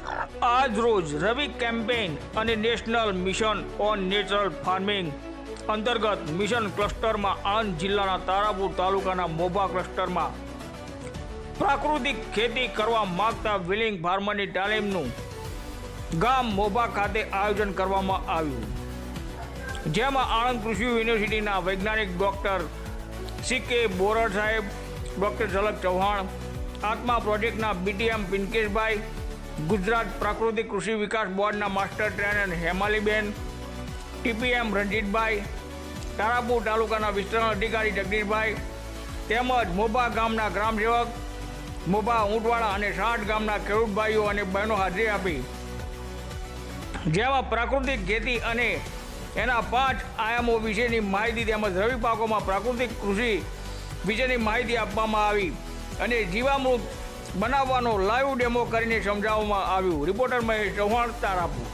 આજ રોજ રવિ કેમ્પેઇન અને national mission on natural farming અંતર્ગત મિશન ક્લસ્ટરમાં આણંદ જિલ્લાના તારાપુર તાલુકાના મોભા ક્લસ્ટરમાં પ્રાકૃતિક ખેતી કરવા માંગતા વિલિંગ ફાર્મરની તાલીમનું ગામ મોભા ખાતે આયોજન કરવામાં આવ્યું, જેમાં આણંદ કૃષિ યુનિવર્સિટીના વૈજ્ઞાનિક ડૉક્ટર સી.કે. બોરડ સાહેબ, ડૉક્ટર ઝલક ચૌહાણ, આત્મા પ્રોજેક્ટના બીટીએમ પિનકેશભાઈ, ગુજરાત પ્રાકૃતિક કૃષિ વિકાસ બોર્ડના માસ્ટર ટ્રેનર હેમાલીબેન, ટીપીએમ રણજીતભાઈ, તારાપુર તાલુકાના વિસ્તરણ અધિકારી જગદીશભાઈ તેમજ મોભા ગામના ગ્રામસેવક, મોભા ઊંટવાળા અને 60 ગામના ખેડૂત ભાઈઓ અને બહેનો હાજરી આપી, જેમાં પ્રાકૃતિક ખેતી અને એના 5 આયામો વિશેની માહિતી તેમજ રવિ પાકોમાં પ્રાકૃતિક કૃષિ વિશેની માહિતી આપવામાં આવી અને જીવામૃત બનાવવાનો લાઈવ ડેમો કરીને સમજાવવામાં આવ્યું. રિપોર્ટર મહેશ ચૌહાણ, તારાપુર.